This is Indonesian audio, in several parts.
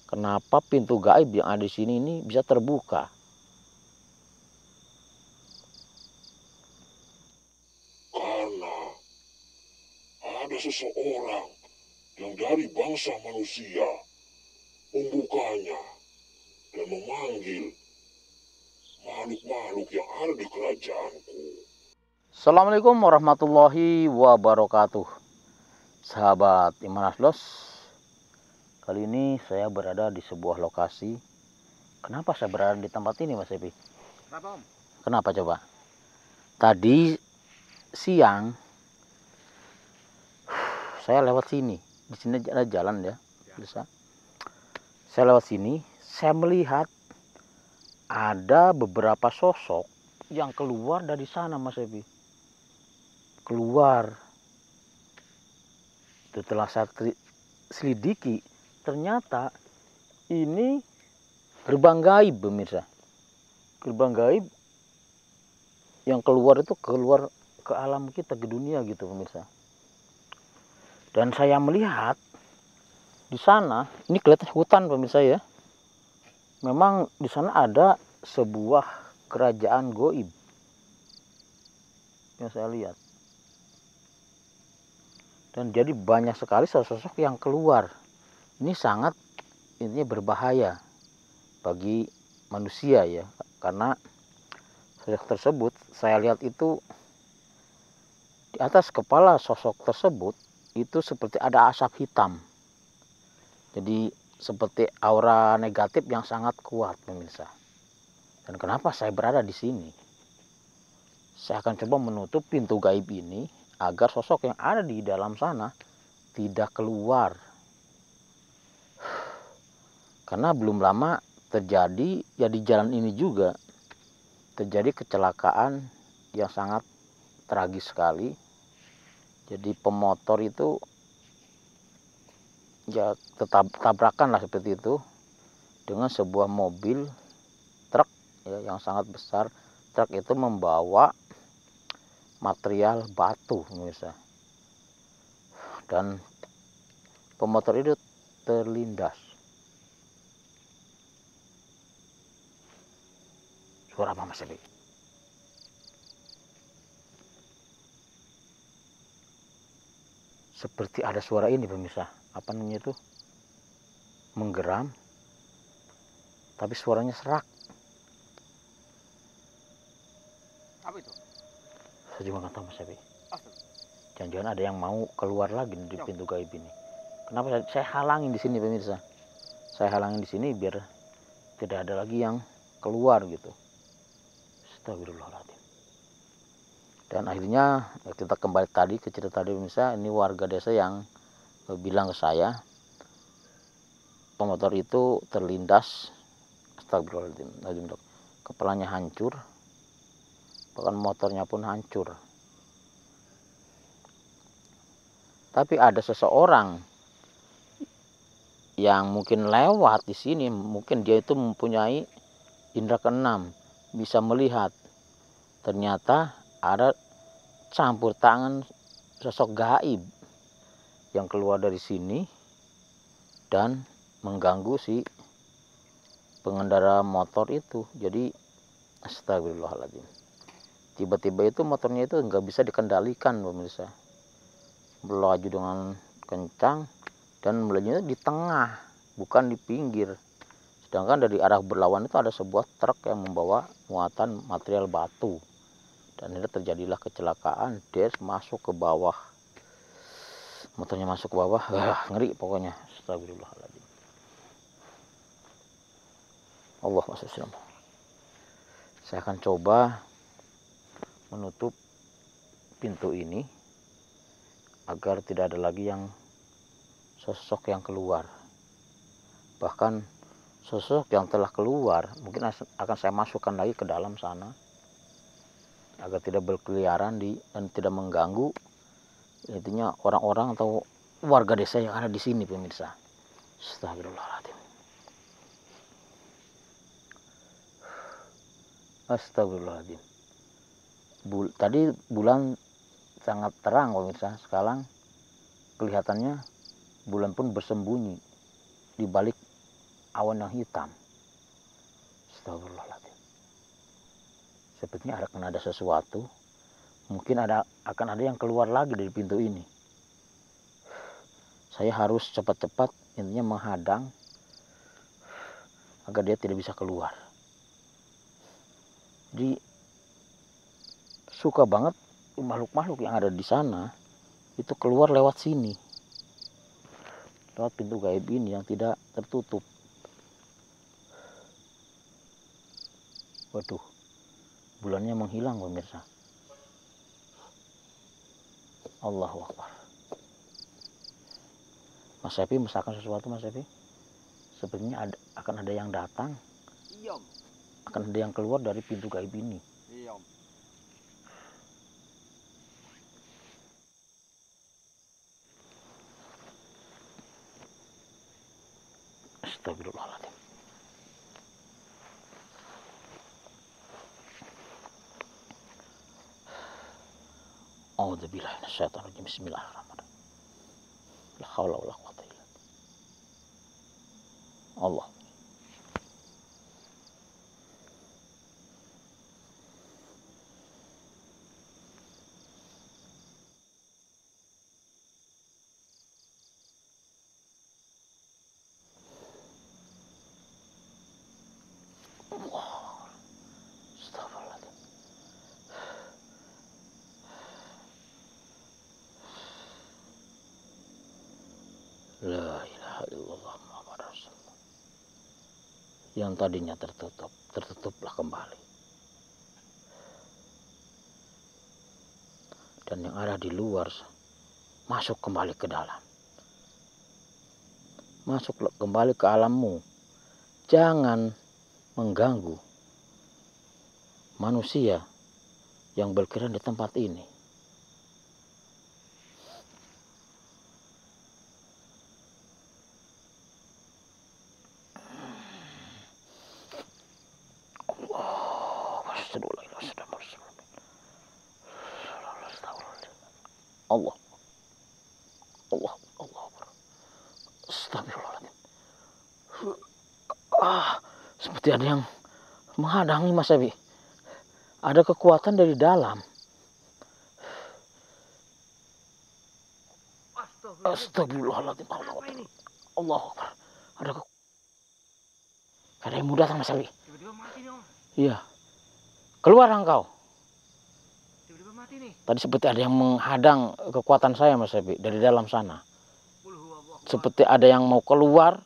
kenapa pintu gaib yang ada di sini ini bisa terbuka. Karena ada seseorang yang dari bangsa manusia membukanya dan memanggil makhluk-makhluk yang ada di kerajaanku. Assalamualaikum warahmatullahi wabarakatuh. Sahabat Iman Aslos, kali ini saya berada di sebuah lokasi. Kenapa saya berada di tempat ini, Mas Epi? Kenapa, Om? Kenapa coba? Tadi siang saya lewat sini. Di sini ada jalan ya, bisa. Saya lewat sini, saya melihat ada beberapa sosok yang keluar dari sana, Mas Epi. Keluar. Setelah saya selidiki, ternyata ini gerbang gaib, pemirsa. Gerbang gaib yang keluar itu keluar ke alam kita, ke dunia gitu, pemirsa. Dan saya melihat di sana, ini kelihatan hutan, pemirsa ya. Memang di sana ada sebuah kerajaan gaib yang saya lihat. Dan jadi banyak sekali sosok yang keluar. Ini sangat intinya berbahaya bagi manusia ya, karena sosok tersebut saya lihat itu di atas kepala sosok tersebut itu seperti ada asap hitam. Jadi seperti aura negatif yang sangat kuat, pemirsa. Dan kenapa saya berada di sini? Saya akan coba menutup pintu gaib ini agar sosok yang ada di dalam sana tidak keluar. Karena belum lama terjadi ya di jalan ini juga terjadi kecelakaan yang sangat tragis sekali. Jadi pemotor itu ya tetap tabrakan lah seperti itu dengan sebuah mobil truk ya, yang sangat besar. Truk itu membawa material batu, pemirsa. Dan pemotor itu terlindas. Suara apa, Mas Ebi? Seperti ada suara ini, pemirsa. Apa namanya itu? Menggeram. Tapi suaranya serak. Apa itu? Saya juga nggak tahu, Mas Ebi. Astaga. Jangan-jangan ada yang mau keluar lagi di pintu gaib ini. Kenapa saya halangin di sini, pemirsa? Saya halangin di sini biar tidak ada lagi yang keluar gitu. Astagfirullahaladzim. Dan akhirnya kita kembali tadi ke cerita tadi, pemirsa. Ini warga desa yang bilang ke saya pemotor itu terlindas. Astagfirullahaladzim. Kepalanya hancur, bahkan motornya pun hancur. Tapi ada seseorang yang mungkin lewat di sini, mungkin dia itu mempunyai indera keenam, bisa melihat. Ternyata ada campur tangan sosok gaib yang keluar dari sini dan mengganggu si pengendara motor itu. Jadi astagfirullahaladzim. Tiba-tiba itu motornya itu nggak bisa dikendalikan, pemirsa. Melaju dengan kencang dan melajunya di tengah, bukan di pinggir. Sedangkan dari arah berlawan itu ada sebuah truk yang membawa muatan material batu. Dan ini terjadilah kecelakaan, dia masuk ke bawah. Motornya masuk ke bawah, ngeri pokoknya. Astagfirullahaladzim. Allah masya. Saya akan coba menutup pintu ini agar tidak ada lagi yang sosok yang keluar. Bahkan sosok yang telah keluar mungkin akan saya masukkan lagi ke dalam sana agar tidak berkeliaran dan tidak mengganggu intinya orang-orang atau warga desa yang ada di sini, pemirsa. Astagfirullahaladzim. Astagfirullahaladzim. Tadi bulan sangat terang, pemirsa. Sekarang kelihatannya bulan pun bersembunyi di balik awan yang hitam. Astagfirullahaladzim. Sepertinya akan ada sesuatu. Mungkin akan ada yang keluar lagi dari pintu ini. Saya harus cepat-cepat intinya menghadang agar dia tidak bisa keluar. Jadi suka banget makhluk-makhluk yang ada di sana itu keluar lewat sini. Lewat pintu gaib ini yang tidak tertutup. Waduh, bulannya menghilang pemirsa. Allahu Akbar. Mas Epi misalkan sesuatu Mas Epi. Sepertinya akan ada yang datang. Iya. Akan ada yang keluar dari pintu gaib ini. Iya. Astagfirullahaladzim. A'udzubillahi minasyaitonirrajim. Bismillahirrahmanirrahim. La haula wala quwwata illa billah. Allah. Astagfirullahaladzim. La ilaha illallah Muhammad Rasulullah. Yang tadinya tertutup, tertutuplah kembali. Dan yang ada di luar masuk kembali ke dalam. Masuk kembali ke alammu. Jangan mengganggu manusia yang berkeliaran di tempat ini. Allah, Allah, Allah, astagfirullahaladzim. Seperti ada yang menghadangi Mas Ebi. Ada kekuatan dari dalam. Astagfirullahaladzim. Allah, ada yang mudah Mas Ebi. Tiba-tiba mati nih Om. Iya. Keluar engkau. Tiba-tiba mati nih. Tadi seperti ada yang menghadang kekuatan saya Mas Ebi dari dalam sana. Seperti ada yang mau keluar.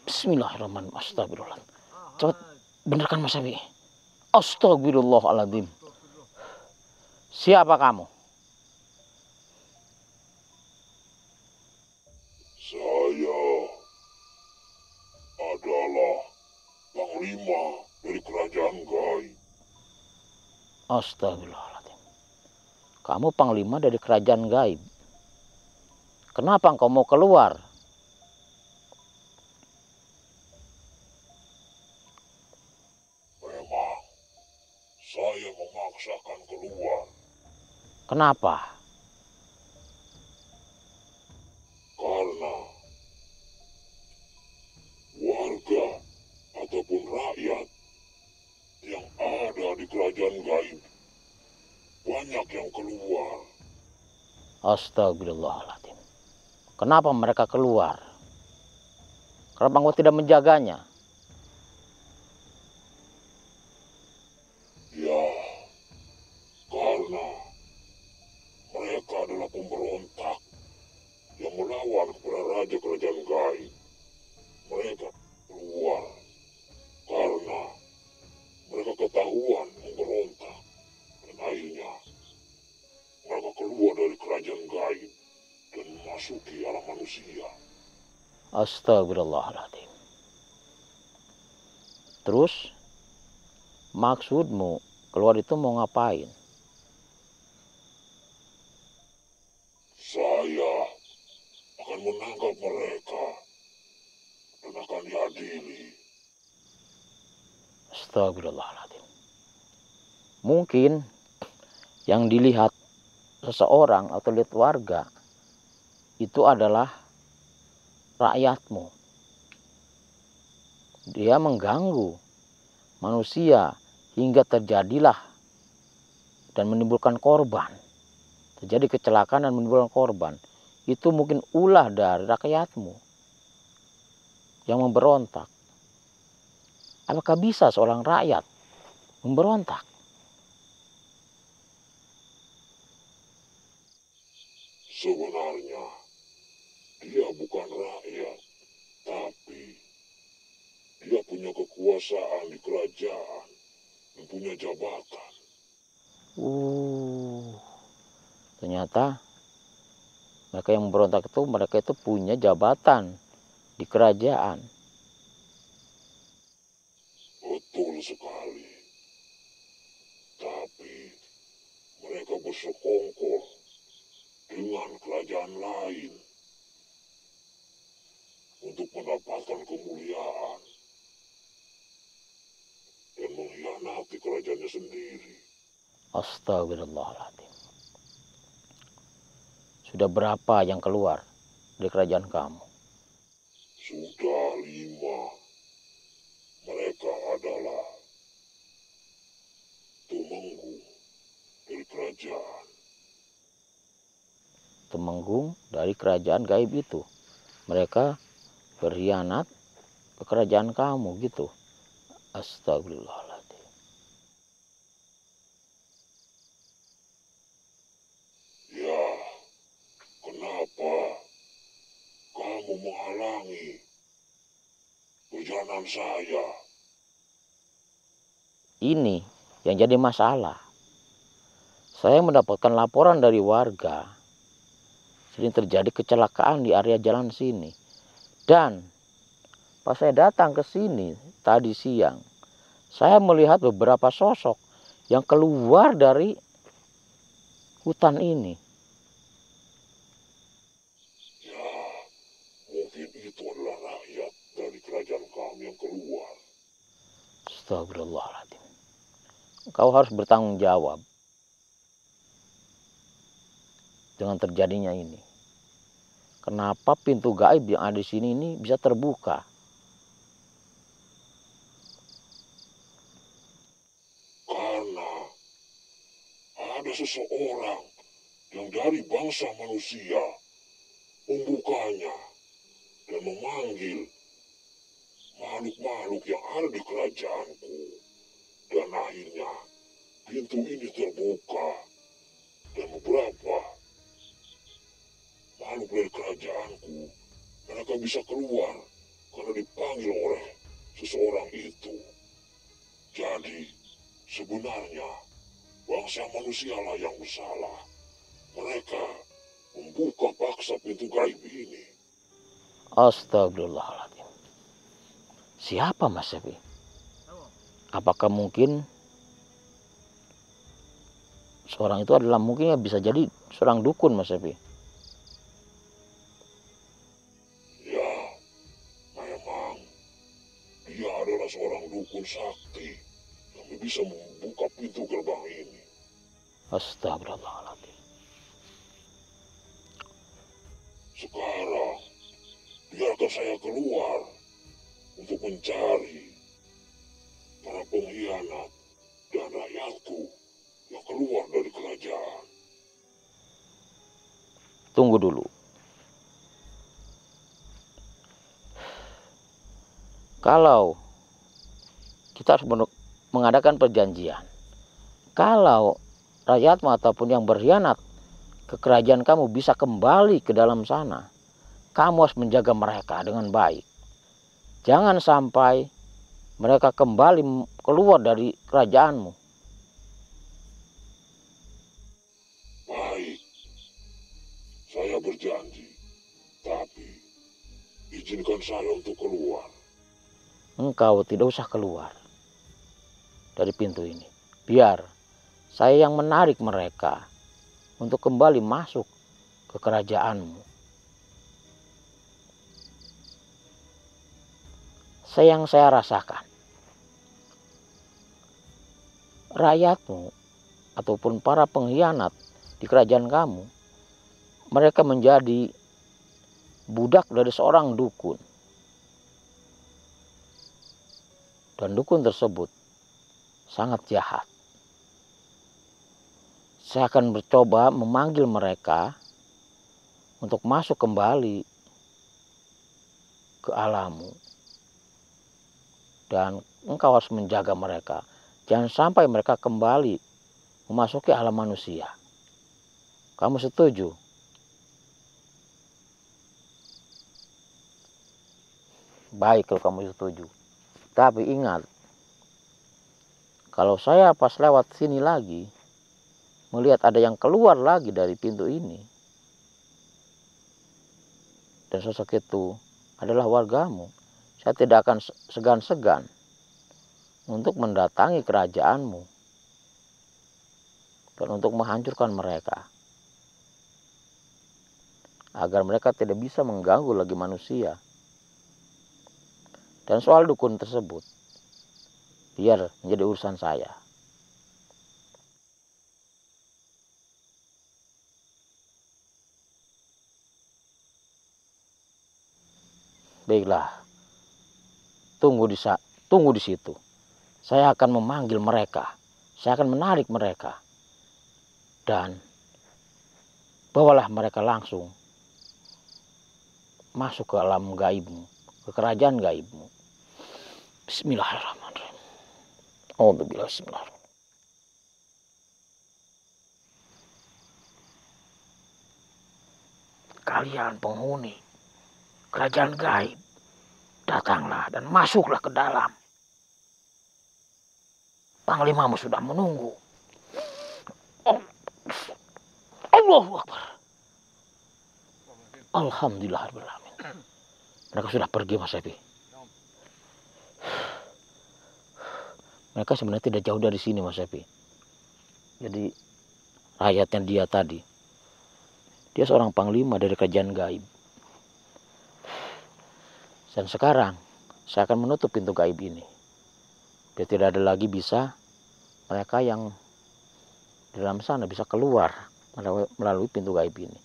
Bismillahirrahmanirrahim. Astagfirullahaladzim. Cepat benarkan Mas Ebi. Astagfirullahaladzim. Siapa kamu? Saya adalah panglima dari kerajaan gaib. Astagfirullahaladzim. Kamu panglima dari kerajaan gaib. Kenapa engkau mau keluar? Memang saya memaksakan keluar Kenapa? karena warga ataupun rakyat yang ada di kerajaan gaib banyak yang keluar. Astagfirullahaladzim. Kenapa mereka keluar? Kenapa engkau tidak menjaganya? Ya, karena mereka adalah pemberontak yang melawan kepada raja kerajaan gaib. Mereka keluar karena mereka ketahuan memberontak dan akhirnya mereka keluar dari kerajaan gaib dan memasuki alam manusia. Astagfirullahaladzim. Terus maksudmu keluar itu mau ngapain? Saya akan menangkap mereka dan akan diadili. Astagfirullahaladzim. Mungkin yang dilihat seseorang atau lihat warga itu adalah rakyatmu. Dia mengganggu manusia hingga terjadilah dan menimbulkan korban. Terjadi kecelakaan dan menimbulkan korban. Itu mungkin ulah dari rakyatmu yang memberontak. Apakah bisa seorang rakyat memberontak? Sebenarnya dia bukan rakyat, tapi dia punya kekuasaan di kerajaan, mempunyai jabatan. Ternyata mereka yang memberontak itu, mereka itu punya jabatan di kerajaan. Betul sekali. Tapi mereka bersekongkol dengan kerajaan lain untuk mendapatkan kemuliaan dan mengkhianati kerajaannya sendiri. Astagfirullahaladzim. Sudah berapa yang keluar dari kerajaan kamu? Sudah 5. Mereka adalah Tumenggung dari kerajaan. Temenggung dari kerajaan gaib itu. Mereka berkhianat ke kerajaan kamu gitu. Astagfirullahaladzim. Ya, kenapa kamu menghalangi perjalanan saya? Ini yang jadi masalah. Saya mendapatkan laporan dari warga. Sering terjadi kecelakaan di area jalan sini. Dan pas saya datang ke sini tadi siang, saya melihat beberapa sosok yang keluar dari hutan ini. Ya, mungkin itu adalah rakyat dari kerajaan kami yang keluar. Astagfirullahaladzim. Kau harus bertanggung jawab dengan terjadinya ini. Kenapa pintu gaib yang ada di sini ini bisa terbuka? Karena ada seseorang yang dari bangsa manusia membukanya dan memanggil makhluk-makhluk yang ada di kerajaanku. Dan akhirnya pintu ini terbuka dan beberapa makhluk dari kerajaanku mereka bisa keluar karena dipanggil oleh seseorang itu. Jadi sebenarnya bangsa manusialah yang bersalah. Mereka membuka paksa pintu gaib ini. Astagfirullahaladzim. Siapa Mas Sepi? Apakah mungkin seorang itu adalah mungkin ya bisa jadi seorang dukun Mas Sepi? Ya, memang dia adalah seorang dukun sakti yang bisa membuka pintu gerbang ini. Astagfirullahaladzim. Sekarang, biarkan saya keluar untuk mencari para pengkhianat dan rakyatku yang keluar dari kerajaan. Tunggu dulu. Kalau kita harus mengadakan perjanjian, kalau rakyatmu ataupun yang berkhianat ke kerajaan kamu bisa kembali ke dalam sana, kamu harus menjaga mereka dengan baik. Jangan sampai mereka kembali keluar dari kerajaanmu. Baik, saya berjanji, tapi izinkan saya untuk keluar. Engkau tidak usah keluar dari pintu ini. Biar saya yang menarik mereka untuk kembali masuk ke kerajaanmu. Yang saya rasakan, rakyatmu ataupun para pengkhianat di kerajaan kamu, mereka menjadi budak dari seorang dukun. Dan dukun tersebut sangat jahat. Saya akan mencoba memanggil mereka untuk masuk kembali ke alammu. Dan engkau harus menjaga mereka. Jangan sampai mereka kembali memasuki alam manusia. Kamu setuju? Baik kalau kamu setuju. Tapi ingat, kalau saya pas lewat sini lagi, melihat ada yang keluar lagi dari pintu ini, dan sosok itu adalah wargamu, saya tidak akan segan-segan untuk mendatangi kerajaanmu dan untuk menghancurkan mereka, agar mereka tidak bisa mengganggu lagi manusia. Dan soal dukun tersebut, biar menjadi urusan saya. Baiklah, tunggu di situ. Saya akan memanggil mereka. Saya akan menarik mereka. Dan bawalah mereka langsung masuk ke alam gaibmu, ke kerajaan gaibmu. Bismillahirrahmanirrahim. Alhamdulillah, bismillahirrahmanirrahim. Kalian penghuni kerajaan gaib, datanglah dan masuklah ke dalam. Panglimamu sudah menunggu. Allahu Akbar. Alhamdulillahirrahmanirrahim. Mereka sudah pergi, Mas Epi. Mereka sebenarnya tidak jauh dari sini, Mas Epi. Jadi rakyatnya dia tadi, dia seorang panglima dari kerajaan gaib. Dan sekarang saya akan menutup pintu gaib ini, biar tidak ada lagi bisa mereka yang di dalam sana bisa keluar melalui pintu gaib ini.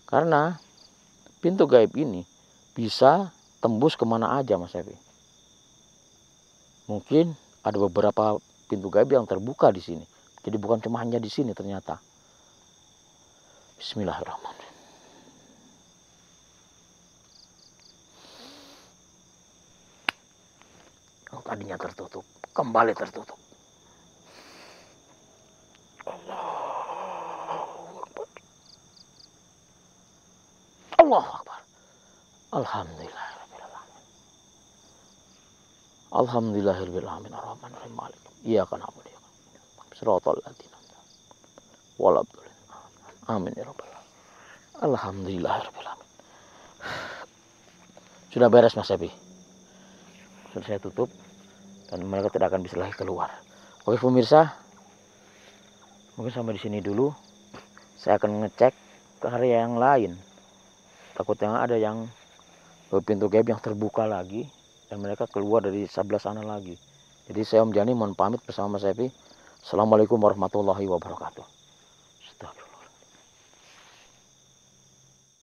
Karena pintu gaib ini bisa tembus kemana aja, Mas Evi. Mungkin ada beberapa pintu gaib yang terbuka di sini. Jadi bukan cuma hanya di sini ternyata. Bismillahirrahmanirrahim. Yang tadinya tertutup, kembali tertutup. Allahu Akbar. Allahu Akbar. Alhamdulillahirrahmanirrahim. Alhamdulillahirrahmanirrahim. Ar-Rahmanirrahim. Malik. Iyyaka na'budu wa iyyaka nasta'in. Shiratal ladzina an'amta 'alaihim. Amin ya rabbal alamin. Alhamdulillahirrahmanirrahim. Sudah beres, Mas Epi. Sudah saya tutup dan mereka tidak akan bisa lagi keluar. Oke pemirsa, mungkin sampai di sini dulu. Saya akan ngecek ke area yang lain. Takutnya ada yang pintu gaib yang terbuka lagi dan mereka keluar dari sebelah sana lagi. Jadi saya Om Jani mohon pamit bersama Mas Epi. Assalamualaikum warahmatullahi wabarakatuh.